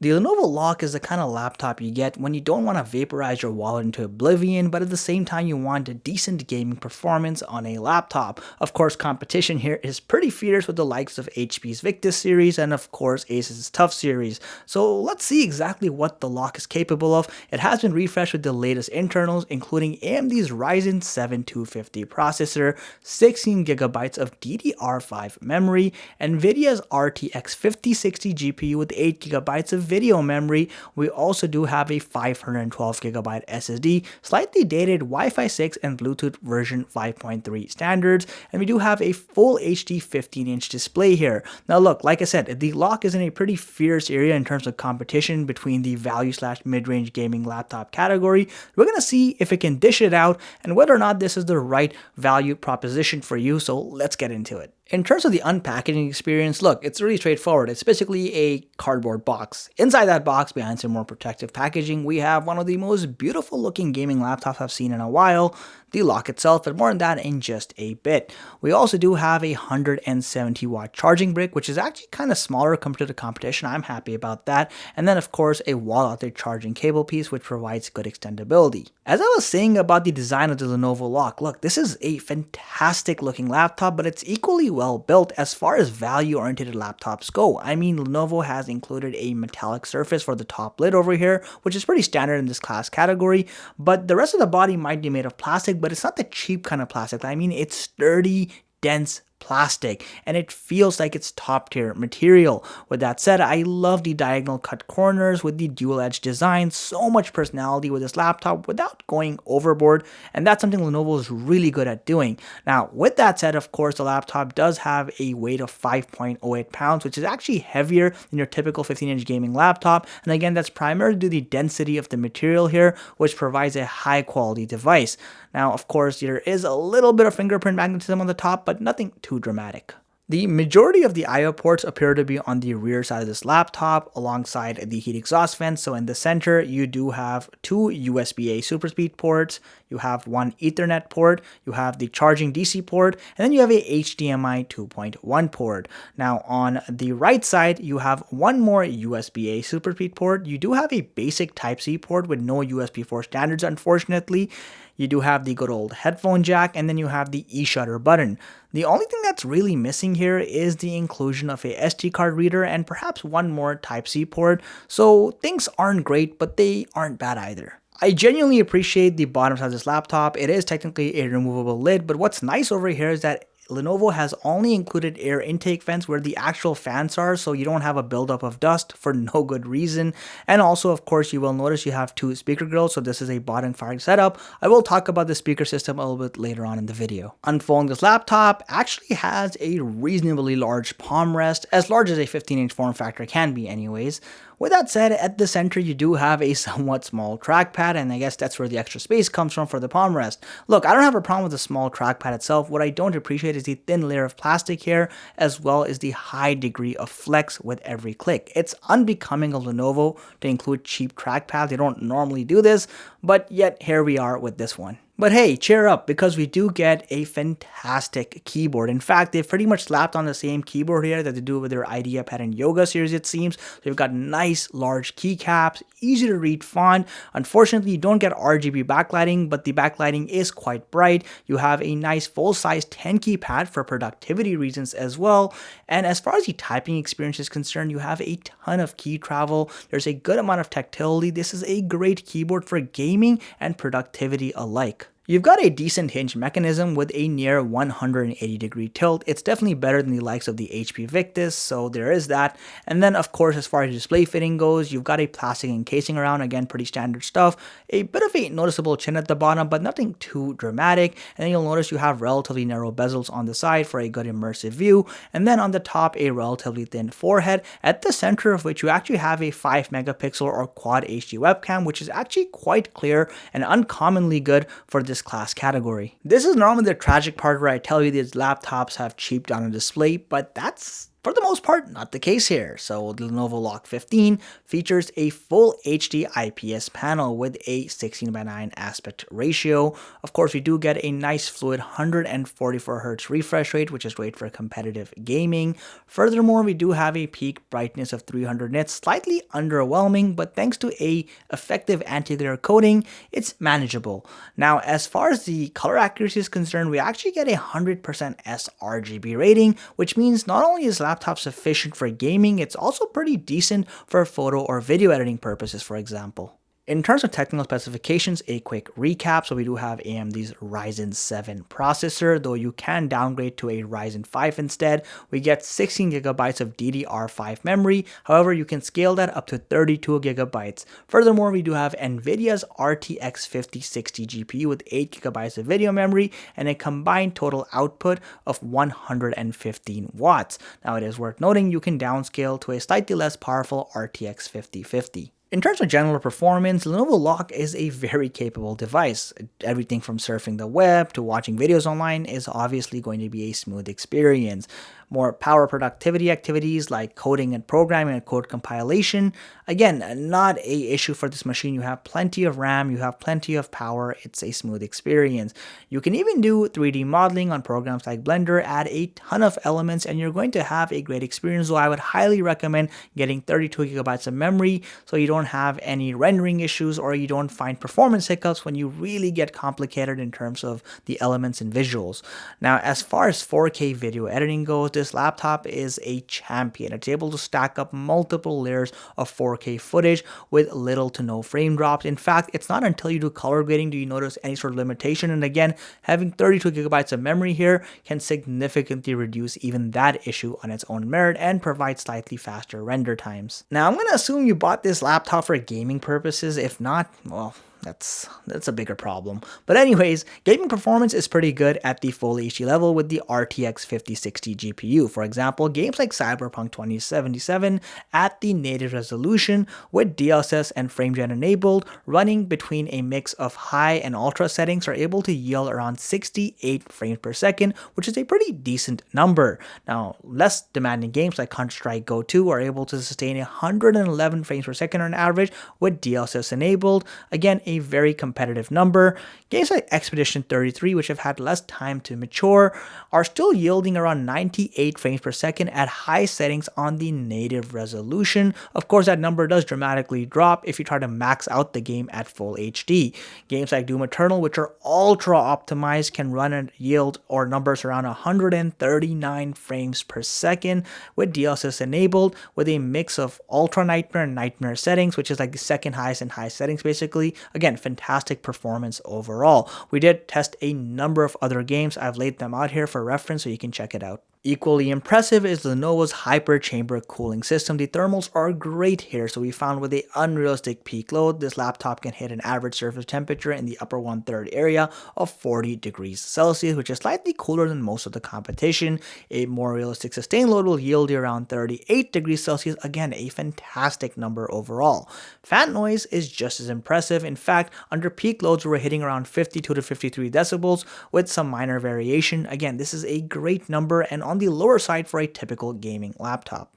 The Lenovo LOQ is the kind of laptop you get when you don't want to vaporize your wallet into oblivion, but at the same time you want a decent gaming performance on a laptop. Of course, competition here is pretty fierce with the likes of HP's Victus series and of course Asus's TUF series. So let's see exactly what the LOQ is capable of. It has been refreshed with the latest internals, including AMD's Ryzen 7 250 processor, 16GB of DDR5 memory, NVIDIA's RTX 5060 GPU with 8GB of video memory. We also do have a 512GB SSD, slightly dated Wi-Fi 6 and Bluetooth version 5.3 standards, and we do have a full HD 15-inch display here. Now look, like I said, the LOQ is in a pretty fierce area in terms of competition between the value/mid-range gaming laptop category. We're going to see if it can dish it out and whether or not this is the right value proposition for you, so let's get into it. In terms of the unpackaging experience, look, it's really straightforward. It's basically a cardboard box. Inside that box, behind some more protective packaging, we have one of the most beautiful looking gaming laptops I've seen in a while, the LOQ itself, but more on that in just a bit. We also do have a 170-watt charging brick, which is actually kind of smaller compared to the competition. I'm happy about that. And then, of course, a wall-mounted charging cable piece, which provides good extendability. As I was saying about the design of the Lenovo LOQ, look, this is a fantastic looking laptop, but it's equally well built as far as value-oriented laptops go. I mean, Lenovo has included a metallic surface for the top lid over here, which is pretty standard in this class category, but the rest of the body might be made of plastic, but it's not the cheap kind of plastic. I mean, it's sturdy, dense plastic, and it feels like it's top tier material. With that said, I love the diagonal cut corners with the dual edge design. So much personality with this laptop without going overboard, and that's something Lenovo is really good at doing. Now, with that said, of course, the laptop does have a weight of 5.08 pounds, which is actually heavier than your typical 15-inch gaming laptop, and again, that's primarily due to the density of the material here, which provides a high quality device. Now, of course, there is a little bit of fingerprint magnetism on the top, but nothing too dramatic. The majority of the I/O ports appear to be on the rear side of this laptop alongside the heat exhaust vent. So in the center, you do have two USB-A super speed ports, you have one Ethernet port, you have the charging DC port, and then you have a HDMI 2.1 port. Now on the right side, you have one more USB-A super speed port. You do have a basic Type-C port with no USB 4 standards, unfortunately. You do have the good old headphone jack, and then you have the e-shutter button. The only thing that's really missing here is the inclusion of a SD card reader and perhaps one more Type-C port. So things aren't great, but they aren't bad either. I genuinely appreciate the bottom side of this laptop. It is technically a removable lid, but what's nice over here is that Lenovo has only included air intake vents where the actual fans are, so you don't have a buildup of dust for no good reason. And also, of course, you will notice you have two speaker grills, so this is a bottom firing setup. I will talk about the speaker system a little bit later on in the video. Unfolding this laptop actually has a reasonably large palm rest, as large as a 15-inch form factor can be anyways. With that said, at the center you do have a somewhat small trackpad, and I guess that's where the extra space comes from for the palm rest. Look, I don't have a problem with the small trackpad itself. What I don't appreciate is the thin layer of plastic here, as well as the high degree of flex with every click. It's unbecoming of Lenovo to include cheap trackpads. They don't normally do this, but yet here we are with this one. But hey, cheer up, because we do get a fantastic keyboard. In fact, they've pretty much slapped on the same keyboard here that they do with their IdeaPad and Yoga series, it seems. So you've got nice large keycaps, easy to read font. Unfortunately, you don't get RGB backlighting, but the backlighting is quite bright. You have a nice full-size 10-key pad for productivity reasons as well. And as far as the typing experience is concerned, you have a ton of key travel. There's a good amount of tactility. This is a great keyboard for gaming and productivity alike. You've got a decent hinge mechanism with a near 180-degree tilt. It's definitely better than the likes of the HP Victus, so there is that. And then, of course, as far as display fitting goes, you've got a plastic encasing around, again, pretty standard stuff. A bit of a noticeable chin at the bottom, but nothing too dramatic. And then you'll notice you have relatively narrow bezels on the side for a good immersive view. And then on the top, a relatively thin forehead, at the center of which you actually have a 5-megapixel or Quad HD webcam, which is actually quite clear and uncommonly good for this class category. This is normally the tragic part where I tell you these laptops have cheaped on a display, but that's For the most part, not the case here. So the Lenovo LOQ 15 features a full HD IPS panel with a 16:9 aspect ratio. Of course, we do get a nice fluid 144Hz refresh rate, which is great for competitive gaming. Furthermore, we do have a peak brightness of 300 nits, slightly underwhelming, but thanks to a effective anti-glare coating, it's manageable. Now, as far as the color accuracy is concerned, we actually get a 100% sRGB rating, which means not only is laptop sufficient for gaming, it's also pretty decent for photo or video editing purposes, for example. In terms of technical specifications, a quick recap. So we do have AMD's Ryzen 7 processor, though you can downgrade to a Ryzen 5 instead. We get 16 gigabytes of DDR5 memory. However, you can scale that up to 32 gigabytes. Furthermore, we do have NVIDIA's RTX 5060 GPU with 8 gigabytes of video memory and a combined total output of 115 watts. Now, it is worth noting you can downscale to a slightly less powerful RTX 5050. In terms of general performance, Lenovo LOQ is a very capable device. Everything from surfing the web to watching videos online is obviously going to be a smooth experience. More power productivity activities like coding and programming and code compilation, again, not an issue for this machine. You have plenty of RAM, you have plenty of power, it's a smooth experience. You can even do 3D modeling on programs like Blender, add a ton of elements, and you're going to have a great experience. So I would highly recommend getting 32 gigabytes of memory so you don't have any rendering issues or you don't find performance hiccups when you really get complicated in terms of the elements and visuals. Now, as far as 4K video editing goes, this laptop is a champion. It's able to stack up multiple layers of 4K footage with little to no frame drops. In fact, it's not until you do color grading do you notice any sort of limitation. And again, having 32 gigabytes of memory here can significantly reduce even that issue on its own merit and provide slightly faster render times. Now, I'm going to assume you bought this laptop for gaming purposes. If not, well, that's a bigger problem. But anyways, gaming performance is pretty good at the full HD level with the RTX 5060 GPU. For example, games like Cyberpunk 2077 at the native resolution with DLSS and FrameGen enabled, running between a mix of high and ultra settings, are able to yield around 68 frames per second, which is a pretty decent number. Now, less demanding games like Counter-Strike Go 2 are able to sustain 111 frames per second on average with DLSS enabled. Again, a very competitive number. Games like Expedition 33, which have had less time to mature, are still yielding around 98 frames per second at high settings on the native resolution. Of course, that number does dramatically drop if you try to max out the game at full HD. Games like Doom Eternal, which are ultra optimized, can run and yield or numbers around 139 frames per second with DLSS enabled with a mix of Ultra Nightmare and Nightmare settings, which is like the second highest and highest settings basically. Again, fantastic performance overall. We did test a number of other games. I've laid them out here for reference so you can check it out. Equally impressive is Lenovo's hyper chamber cooling system. The thermals are great here, so we found with the unrealistic peak load, this laptop can hit an average surface temperature in the upper 1/3 area of 40 degrees Celsius, which is slightly cooler than most of the competition. A more realistic sustained load will yield you around 38 degrees Celsius. Again, a fantastic number overall. Fan noise is just as impressive. In fact, under peak loads, we're hitting around 52 to 53 decibels with some minor variation. Again, this is a great number and on the lower side for a typical gaming laptop.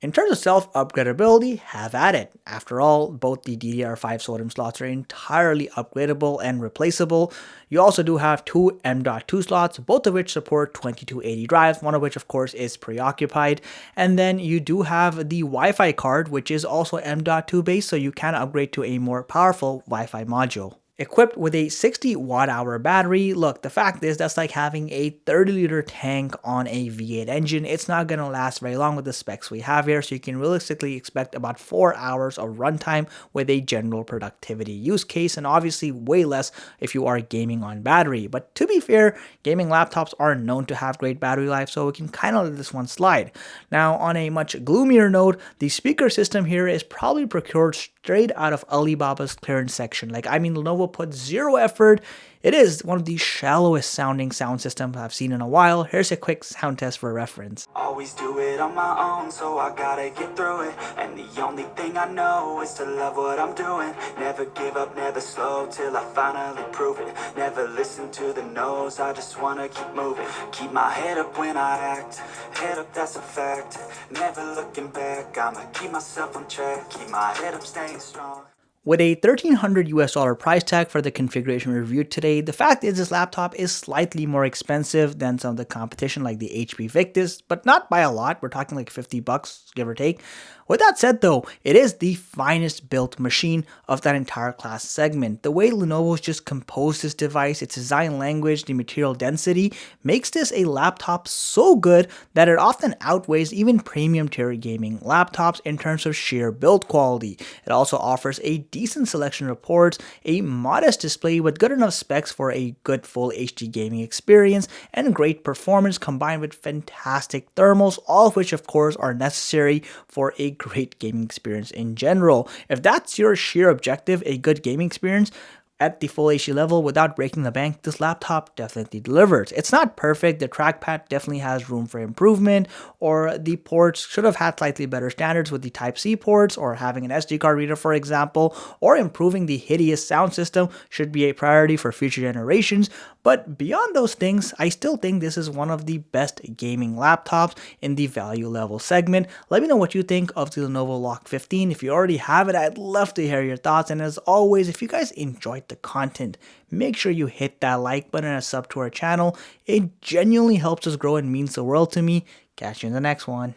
In terms of self-upgradability, have at it. After all, both the DDR5 SODIMM slots are entirely upgradable and replaceable. You also do have two M.2 slots, both of which support 2280 drives, one of which of course is preoccupied. And then you do have the Wi-Fi card, which is also M.2 based, so you can upgrade to a more powerful Wi-Fi module. Equipped with a 60 watt-hour battery, look, the fact is that's like having a 30-liter tank on a V8 engine. It's not going to last very long with the specs we have here, so you can realistically expect about 4 hours of runtime with a general productivity use case, and obviously way less if you are gaming on battery. But to be fair, gaming laptops are known to have great battery life, so we can kind of let this one slide. Now, on a much gloomier note, the speaker system here is probably procured straight out of Alibaba's clearance section. Lenovo Lenovo put zero effort. It is one of the shallowest sounding sound systems I've seen in a while. Here's a quick sound test for reference. Always do it on my own, so I gotta get through it. And the only thing I know is to love what I'm doing. Never give up, never slow, till I finally prove it. Never listen to the no's, I just wanna keep moving. Keep my head up when I act, head up, that's a fact. Never looking back, I'ma keep myself on track. Keep my head up, staying strong. With a $1,300 price tag for the configuration reviewed today, the fact is this laptop is slightly more expensive than some of the competition like the HP Victus, but not by a lot. We're talking like $50, give or take. With that said though, it is the finest built machine of that entire class segment. The way Lenovo's just composed this device, its design language, the material density, makes this a laptop so good that it often outweighs even premium tier gaming laptops in terms of sheer build quality. It also offers a decent selection of ports, a modest display with good enough specs for a good full HD gaming experience, and great performance combined with fantastic thermals, all of which of course are necessary for a great gaming experience in general. If that's your sheer objective, a good gaming experience at the full HD level without breaking the bank, this laptop definitely delivers. It's not perfect, the trackpad definitely has room for improvement, or the ports should have had slightly better standards with the Type-C ports, or having an SD card reader for example, or improving the hideous sound system should be a priority for future generations. But beyond those things, I still think this is one of the best gaming laptops in the value level segment. Let me know what you think of the Lenovo LOQ 15. If you already have it, I'd love to hear your thoughts. And as always, if you guys enjoyed the content, make sure you hit that like button and sub to our channel. It genuinely helps us grow and means the world to me. Catch you in the next one.